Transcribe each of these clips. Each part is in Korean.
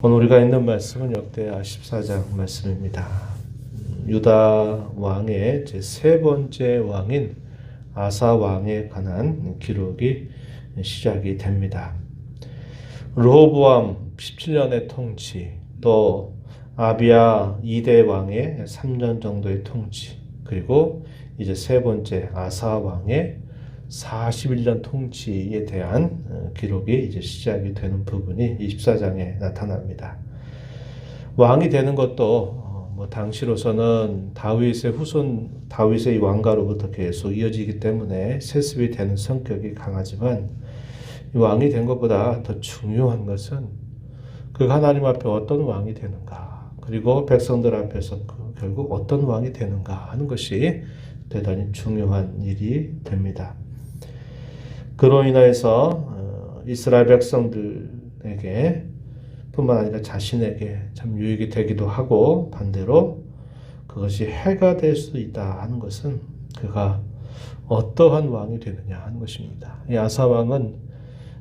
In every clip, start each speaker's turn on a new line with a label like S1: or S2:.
S1: 오늘 우리가 있는 말씀은 역대하 14장 말씀입니다. 유다 왕의 세 번째 왕인 아사 왕에 관한 기록이 시작이 됩니다. 르호보암 17년의 통치, 또 아비야 2대 왕의 3년 정도의 통치, 그리고 이제 세 번째 아사 왕의 41년 통치에 대한 기록이 이제 시작이 되는 부분이 24장에 나타납니다. 왕이 되는 것도 당시로서는 다윗의 후손, 다윗의 왕가로부터 계속 이어지기 때문에 세습이 되는 성격이 강하지만 왕이 된 것보다 더 중요한 것은 그 하나님 앞에 어떤 왕이 되는가, 그리고 백성들 앞에서 결국 어떤 왕이 되는가 하는 것이 대단히 중요한 일이 됩니다. 그로 인하여서 이스라엘 백성들에게 뿐만 아니라 자신에게 참 유익이 되기도 하고, 반대로 그것이 해가 될 수 있다 하는 것은 그가 어떠한 왕이 되느냐 하는 것입니다. 이 아사 왕은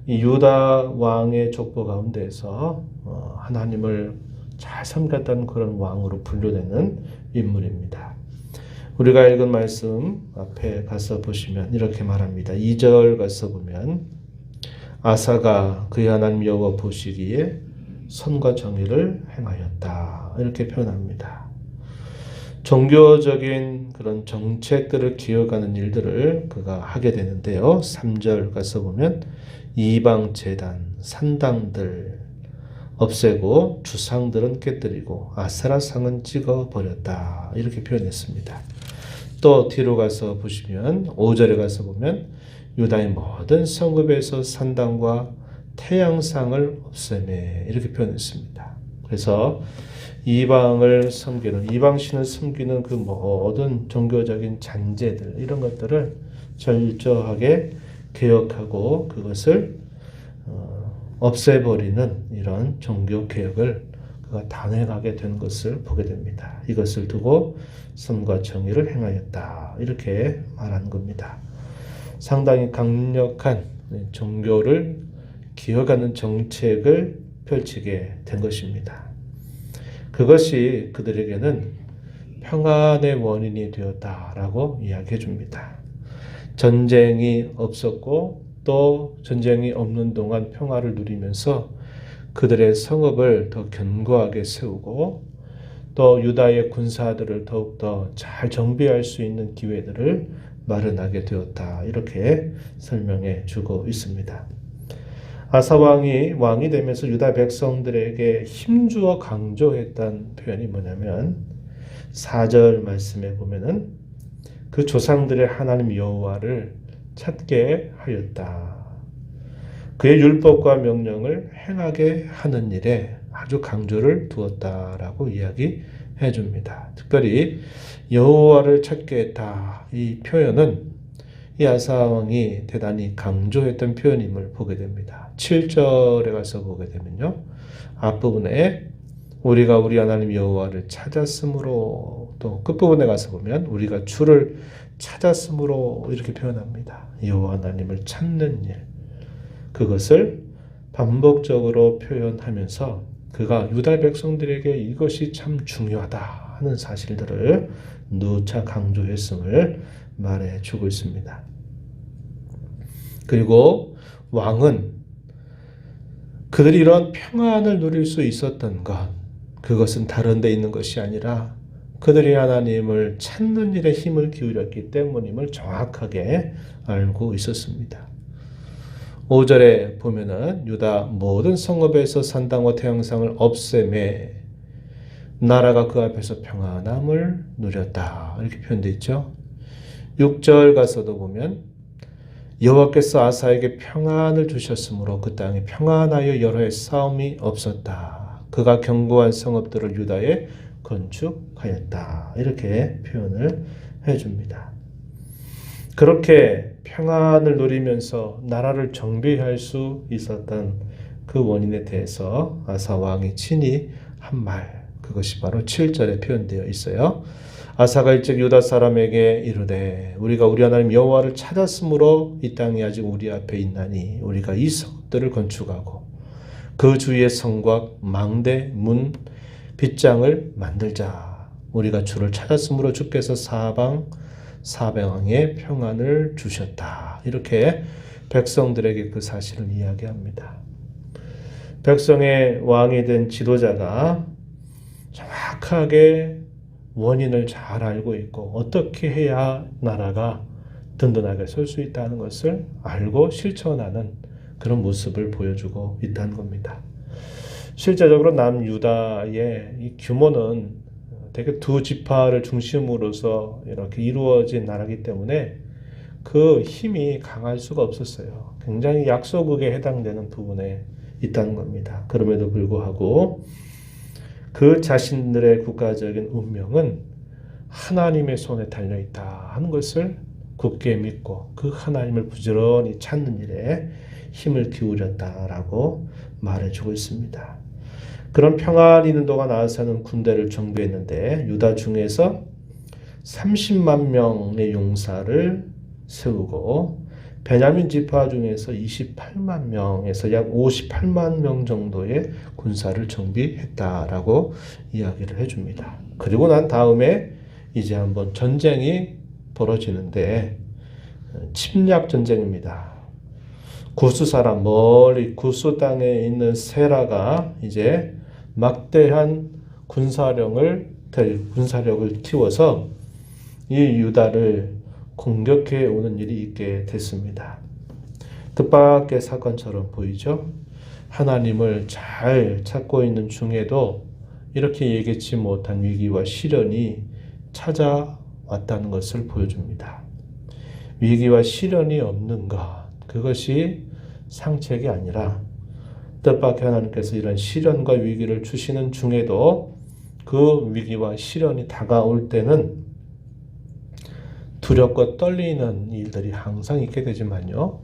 S1: 이 유다 왕의 족보 가운데에서 하나님을 잘 섬겼다는 그런 왕으로 분류되는 인물입니다. 우리가 읽은 말씀 앞에 가서 보시면 이렇게 말합니다. 2절 가서 보면 아사가 그의 하나님 여호와 보시기에 선과 정의를 행하였다, 이렇게 표현합니다. 종교적인 그런 정책들을 기억하는 일들을 그가 하게 되는데요. 3절 가서 보면 이방 제단, 산당들 없애고 주상들은 깨뜨리고 아세라 상은 찍어버렸다, 이렇게 표현했습니다. 또 뒤로 가서 보시면 5절에 가서 보면 유다의 모든 성읍에서 산당과 태양상을 없애매, 이렇게 표현했습니다. 그래서 이방을 섬기는, 이방신을 섬기는 그 모든 종교적인 잔재들, 이런 것들을 철저하게 개혁하고 그것을 없애버리는 이런 종교 개혁을 그가 단행하게 된 것을 보게 됩니다. 이것을 두고 선과 정의를 행하였다, 이렇게 말하는 겁니다. 상당히 강력한 종교를 기억하는 정책을 펼치게 된 것입니다. 그것이 그들에게는 평안의 원인이 되었다라고 이야기해 줍니다. 전쟁이 없었고 또 전쟁이 없는 동안 평화를 누리면서 그들의 성읍을 더 견고하게 세우고 또 유다의 군사들을 더욱더 잘 정비할 수 있는 기회들을 마련하게 되었다, 이렇게 설명해 주고 있습니다. 아사 왕이 되면서 유다 백성들에게 힘주어 강조했던 표현이 뭐냐면 4절 말씀에 보면은 그 조상들의 하나님 여호와를 찾게 하였다. 그의 율법과 명령을 행하게 하는 일에 아주 강조를 두었다라고 이야기해 줍니다. 특별히 여호와를 찾게 했다, 이 표현은 이 아사 왕이 대단히 강조했던 표현임을 보게 됩니다. 7절에 가서 보게 되면요, 앞부분에 우리가 우리 하나님 여호와를 찾았으므로, 또 끝부분에 가서 보면 우리가 주를 찾았으므로, 이렇게 표현합니다. 여호와 하나님을 찾는 일, 그것을 반복적으로 표현하면서 그가 유다 백성들에게 이것이 참 중요하다 하는 사실들을 누차 강조했음을 말해주고 있습니다. 그리고 왕은 그들이 이런 평안을 누릴 수 있었던 것, 그것은 다른 데 있는 것이 아니라 그들이 하나님을 찾는 일에 힘을 기울였기 때문임을 정확하게 알고 있었습니다. 5절에 보면은 유다 모든 성읍에서 산당과 태양상을 없애매 나라가 그 앞에서 평안함을 누렸다, 이렇게 표현되어 있죠. 6절 가서도 보면 여호와께서 아사에게 평안을 주셨으므로 그 땅에 평안하여 여러 해 싸움이 없었다. 그가 견고한 성읍들을 유다에 건축하였다, 이렇게 표현을 해줍니다. 그렇게 평안을 누리면서 나라를 정비할 수 있었던 그 원인에 대해서 아사 왕이 친히 한 말, 그것이 바로 7절에 표현되어 있어요. 아사가 일찍 유다 사람에게 이르되 우리가 우리 하나님 여호와를 찾았으므로 이 땅이 아직 우리 앞에 있나니 우리가 이 성읍들을 건축하고 그 주위에 성곽, 망대, 문, 빗장을 만들자. 우리가 주를 찾았으므로 주께서 사방에 평안을 주셨다. 이렇게 백성들에게 그 사실을 이야기합니다. 백성의 왕이 된 지도자가 정확하게 원인을 잘 알고 있고 어떻게 해야 나라가 든든하게 설 수 있다는 것을 알고 실천하는 그런 모습을 보여주고 있다는 겁니다. 실제적으로 남유다의 이 규모는 되게 두 지파를 중심으로서 이렇게 이루어진 나라이기 때문에 그 힘이 강할 수가 없었어요. 굉장히 약소국에 해당되는 부분에 있다는 겁니다. 그럼에도 불구하고 그 자신들의 국가적인 운명은 하나님의 손에 달려있다 하는 것을 굳게 믿고 그 하나님을 부지런히 찾는 일에 힘을 기울였다라고 말해주고 있습니다. 그런 평안이 있는 동안 아하스는 군대를 정비했는데 유다 중에서 30만 명의 용사를 세우고 베냐민 지파 중에서 28만 명에서 약 58만 명 정도의 군사를 정비했다라고 이야기를 해줍니다. 그리고 난 다음에 이제 한번 전쟁이 벌어지는데 침략 전쟁입니다. 구스 사람 멀리 구스 땅에 있는 세라가 이제 막대한 군사력을 키워서 이 유다를 공격해 오는 일이 있게 됐습니다. 뜻밖의 사건처럼 보이죠? 하나님을 잘 찾고 있는 중에도 이렇게 예기치 못한 위기와 시련이 찾아왔다는 것을 보여줍니다. 위기와 시련이 없는 것, 그것이 상책이 아니라 뜻밖의 하나님께서 이런 시련과 위기를 주시는 중에도 그 위기와 시련이 다가올 때는 두렵고 떨리는 일들이 항상 있게 되지만요.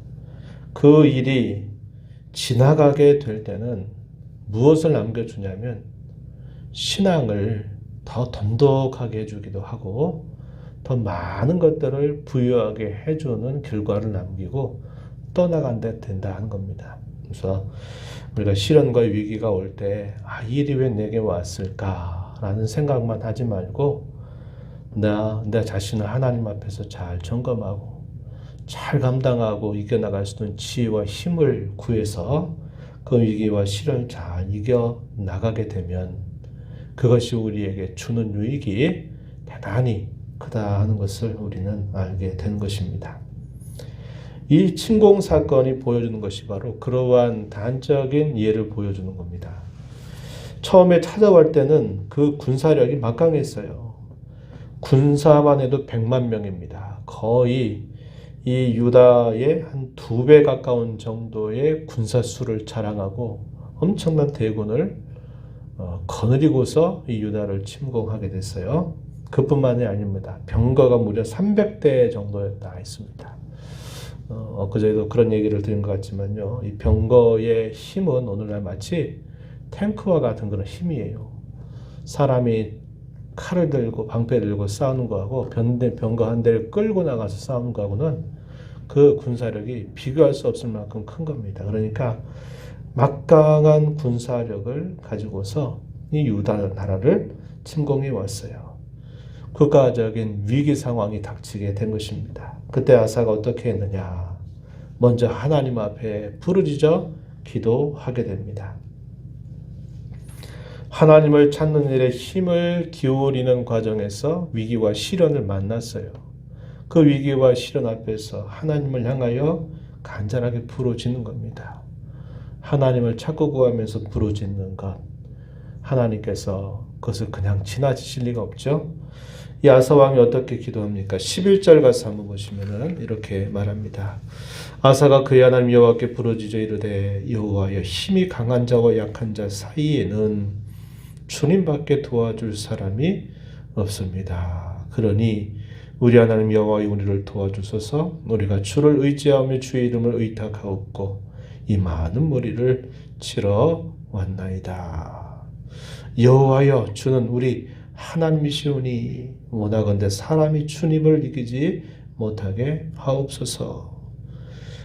S1: 그 일이 지나가게 될 때는 무엇을 남겨주냐면 신앙을 더 돈독하게 해주기도 하고 더 많은 것들을 부유하게 해주는 결과를 남기고 떠나간다 된다는 겁니다. 그래서 우리가 시련과 위기가 올 때 이 일이 왜 내게 왔을까라는 생각만 하지 말고 내 자신을 하나님 앞에서 잘 점검하고 잘 감당하고 이겨나갈 수 있는 지혜와 힘을 구해서 그 위기와 시련을 잘 이겨나가게 되면 그것이 우리에게 주는 유익이 대단히 크다 하는 것을 우리는 알게 된 것입니다. 이 침공 사건이 보여주는 것이 바로 그러한 단적인 예를 보여주는 겁니다. 처음에 찾아올 때는 그 군사력이 막강했어요. 군사만 해도 100만 명입니다. 거의 이 유다의 한 2배 가까운 정도의 군사수를 자랑하고 엄청난 대군을 거느리고서 이 유다를 침공하게 됐어요. 그뿐만이 아닙니다. 병거가 무려 300대 정도였다 했습니다. 엊그제도 그런 얘기를 드린 것 같지만요. 이 병거의 힘은 오늘날 마치 탱크와 같은 그런 힘이에요. 사람이 칼을 들고 방패를 들고 싸우는 거하고 병거 한 대를 끌고 나가서 싸우는 거하고는 그 군사력이 비교할 수 없을 만큼 큰 겁니다. 그러니까 막강한 군사력을 가지고서 이 유다 나라를 침공해 왔어요. 국가적인 위기 상황이 닥치게 된 것입니다. 그때 아사가 어떻게 했느냐? 먼저 하나님 앞에 부르짖어 기도하게 됩니다. 하나님을 찾는 일에 힘을 기울이는 과정에서 위기와 시련을 만났어요. 그 위기와 시련 앞에서 하나님을 향하여 간절하게 부르짖는 겁니다. 하나님을 찾고 구하면서 부르짖는 것, 하나님께서 그것을 그냥 지나치실 리가 없죠. 이 아사 왕이 어떻게 기도합니까? 11절 가서 한번 보시면은 이렇게 말합니다. 아사가 그의 하나님 여호와께 부르짖어 이르되 여호와여 힘이 강한 자와 약한 자 사이에는 주님밖에 도와줄 사람이 없습니다. 그러니 우리 하나님 여호와여 우리를 도와주소서. 우리가 주를 의지하며 주의 이름을 의탁하옵고 이 많은 무리를 치러 왔나이다. 여호와여 주는 우리 하나님이시오니 원하건대 사람이 주님을 이기지 못하게 하옵소서.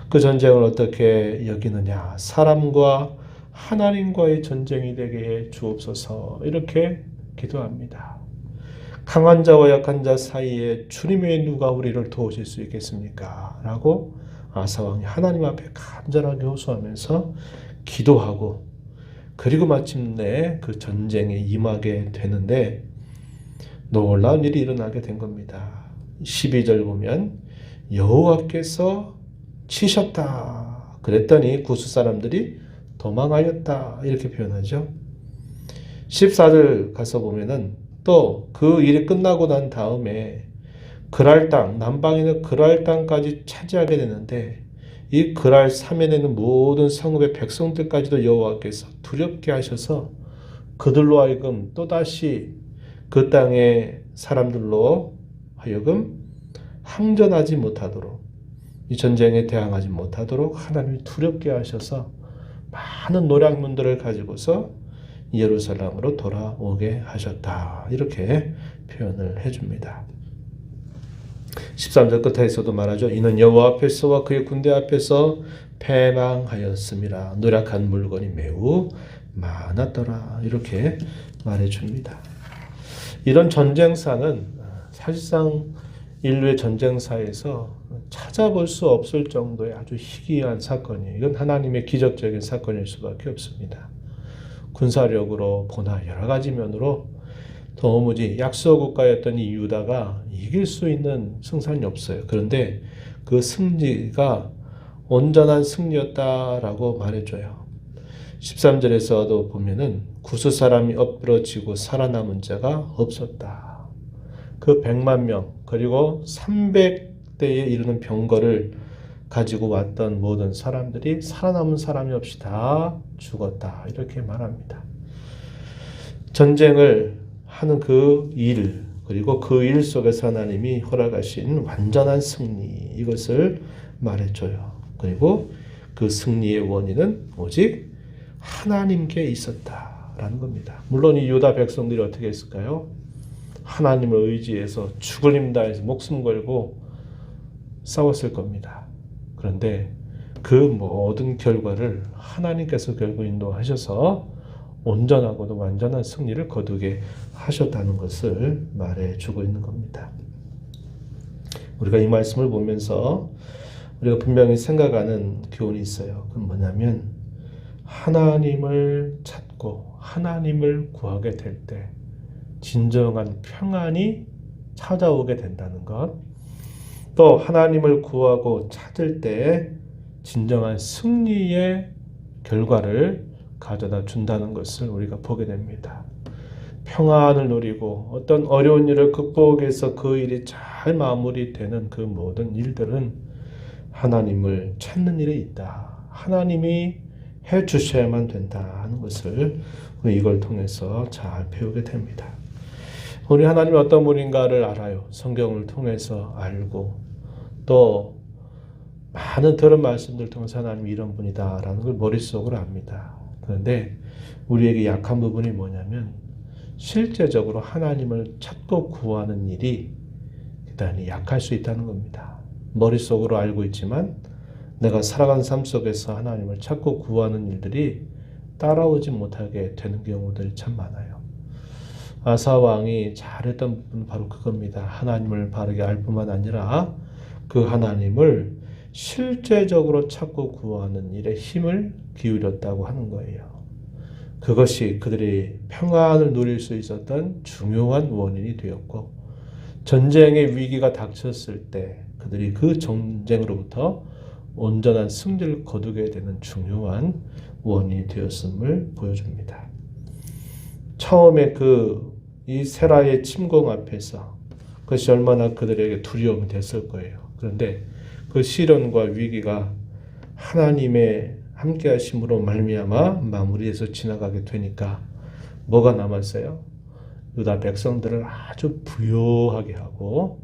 S1: 그 전쟁을 어떻게 여기느냐? 사람과 하나님과의 전쟁이 되게 해 주옵소서 이렇게 기도합니다. 강한 자와 약한 자 사이에 주님의 누가 우리를 도우실 수 있겠습니까? 라고 아사왕이 하나님 앞에 간절하게 호소하면서 기도하고 그리고 마침내 그 전쟁에 임하게 되는데 놀라운 일이 일어나게 된 겁니다. 12절 보면 여호와께서 치셨다. 그랬더니 구스 사람들이 도망하였다. 이렇게 표현하죠. 14절 가서 보면은 또 그 일이 끝나고 난 다음에 그랄 땅, 남방에 있는 그랄 땅까지 차지하게 되는데 이 그랄 사면에 있는 모든 성읍의 백성들까지도 여호와께서 두렵게 하셔서 그들로 하여금 또다시 그 땅의 사람들로 하여금 항전하지 못하도록 이 전쟁에 대항하지 못하도록 하나님이 두렵게 하셔서 많은 노략문들을 가지고서 예루살렘으로 돌아오게 하셨다. 이렇게 표현을 해줍니다. 13절 끝에서도 말하죠. 이는 여호와 앞에서와 그의 군대 앞에서 패망하였음이라. 노략한 물건이 매우 많았더라. 이렇게 말해줍니다. 이런 전쟁사는 사실상 인류의 전쟁사에서 찾아볼 수 없을 정도의 아주 희귀한 사건이에요. 이건 하나님의 기적적인 사건일 수밖에 없습니다. 군사력으로 보나 여러 가지 면으로 도무지 약소국가였던 이 유다가 이길 수 있는 승산이 없어요. 그런데 그 승리가 온전한 승리였다라고 말해줘요. 13절에서도 보면은 구스 사람이 엎드러지고 살아남은 자가 없었다. 그 100만 명 그리고 300대에 이르는 병거를 가지고 왔던 모든 사람들이 살아남은 사람이 없이 다 죽었다. 이렇게 말합니다. 전쟁을 하는 그 일, 그리고 그 일 속에서 하나님이 허락하신 완전한 승리, 이것을 말해줘요. 그리고 그 승리의 원인은 오직 하나님께 있었다라는 겁니다. 물론 이 유다 백성들이 어떻게 했을까요? 하나님을 의지해서 죽을 힘 다해서 목숨 걸고 싸웠을 겁니다. 그런데 그 모든 결과를 하나님께서 결국 인도하셔서 온전하고도 완전한 승리를 거두게 하셨다는 것을 말해주고 있는 겁니다. 우리가 이 말씀을 보면서 우리가 분명히 생각하는 교훈이 있어요. 그건 뭐냐면 하나님을 찾고 하나님을 구하게 될 때 진정한 평안이 찾아오게 된다는 것, 또 하나님을 구하고 찾을 때 진정한 승리의 결과를 가져다 준다는 것을 우리가 보게 됩니다. 평안을 누리고 어떤 어려운 일을 극복해서 그 일이 잘 마무리되는 그 모든 일들은 하나님을 찾는 일에 있다. 하나님이 해주셔야만 된다 하는 것을 우리 이걸 통해서 잘 배우게 됩니다. 우리 하나님이 어떤 분인가를 알아요. 성경을 통해서 알고 또 많은 들은 말씀들 통해서 하나님이 이런 분이다라는 걸 머릿속으로 압니다. 그런데 우리에게 약한 부분이 뭐냐면 실제적으로 하나님을 찾고 구하는 일이 대단히 약할 수 있다는 겁니다. 머릿속으로 알고 있지만 내가 살아가는 삶 속에서 하나님을 찾고 구하는 일들이 따라오지 못하게 되는 경우들이 참 많아요. 아사 왕이 잘했던 부분은 바로 그겁니다. 하나님을 바르게 알 뿐만 아니라 그 하나님을 실제적으로 찾고 구하는 일에 힘을 기울였다고 하는 거예요. 그것이 그들이 평안을 누릴 수 있었던 중요한 원인이 되었고 전쟁의 위기가 닥쳤을 때 그들이 그 전쟁으로부터 온전한 승리를 거두게 되는 중요한 원인이 되었음을 보여줍니다. 처음에 이 세라의 침공 앞에서 그것이 얼마나 그들에게 두려움이 됐을 거예요. 그런데 그 시련과 위기가 하나님의 함께 하심으로 말미암아 마무리해서 지나가게 되니까 뭐가 남았어요? 유다 백성들을 아주 부요하게 하고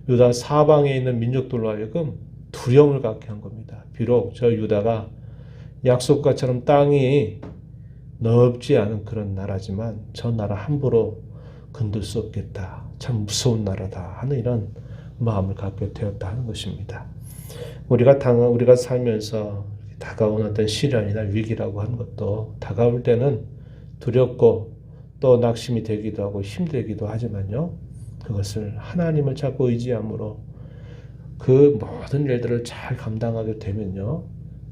S1: 유다 사방에 있는 민족들로 하여금 두려움을 갖게 한 겁니다. 비록 저 유다가 약속과처럼 땅이 넓지 않은 그런 나라지만 저 나라 함부로 건들 수 없겠다. 참 무서운 나라다 하는 이런 마음을 갖게 되었다 하는 것입니다. 우리가 살면서 다가오는 어떤 시련이나 위기라고 하는 것도 다가올 때는 두렵고 또 낙심이 되기도 하고 힘들기도 하지만요. 그것을 하나님을 잡고 의지함으로 그 모든 일들을 잘 감당하게 되면요.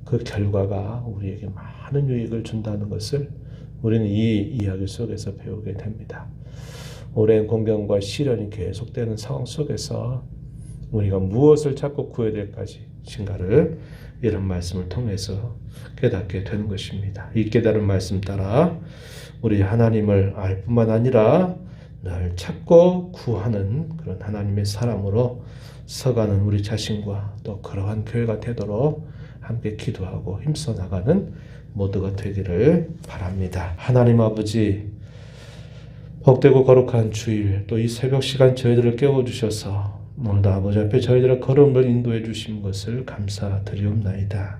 S1: 그 결과가 우리에게 많은 유익을 준다는 것을 우리는 이 이야기 속에서 배우게 됩니다. 오랜 공경과 시련이 계속되는 상황 속에서 우리가 무엇을 찾고 구해야 될까지인가를 이런 말씀을 통해서 깨닫게 되는 것입니다. 이 깨달은 말씀 따라 우리 하나님을 알 뿐만 아니라 늘 찾고 구하는 그런 하나님의 사람으로 서가는 우리 자신과 또 그러한 교회가 되도록 함께 기도하고 힘써 나가는 모두가 되기를 바랍니다. 하나님 아버지, 복되고 거룩한 주일 또 이 새벽 시간 저희들을 깨워주셔서 오늘도 아버지 앞에 저희들의 걸음을 인도해 주신 것을 감사드리옵나이다.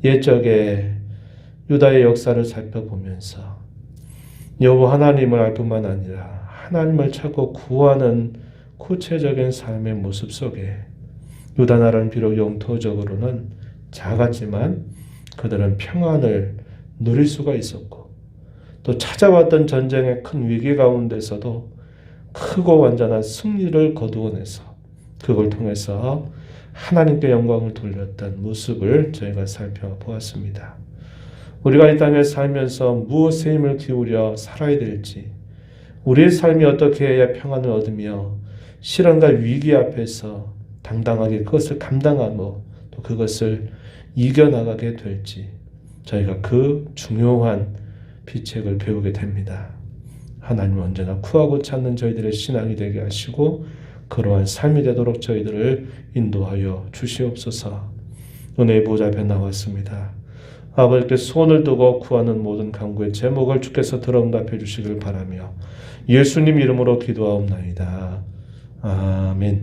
S1: 옛적에 유다의 역사를 살펴보면서 여호와 하나님을 알 뿐만 아니라 하나님을 찾고 구하는 구체적인 삶의 모습 속에 유다 나라는 비록 영토적으로는 작았지만 그들은 평안을 누릴 수가 있었고 또 찾아왔던 전쟁의 큰 위기 가운데서도 크고 완전한 승리를 거두어내서 그걸 통해서 하나님께 영광을 돌렸던 모습을 저희가 살펴보았습니다. 우리가 이 땅에 살면서 무엇에 힘을 기울여 살아야 될지, 우리의 삶이 어떻게 해야 평안을 얻으며 시련과 위기 앞에서 당당하게 그것을 감당하고 또 그것을 이겨나가게 될지 저희가 그 중요한 비책을 배우게 됩니다. 하나님 언제나 구하고 찾는 저희들의 신앙이 되게 하시고 그러한 삶이 되도록 저희들을 인도하여 주시옵소서. 은혜의 보좌 앞에 나왔습니다. 아버지께 손을 두고 구하는 모든 간구의 제목을 주께서 들어응답해 주시길 바라며 예수님 이름으로 기도하옵나이다. 아멘.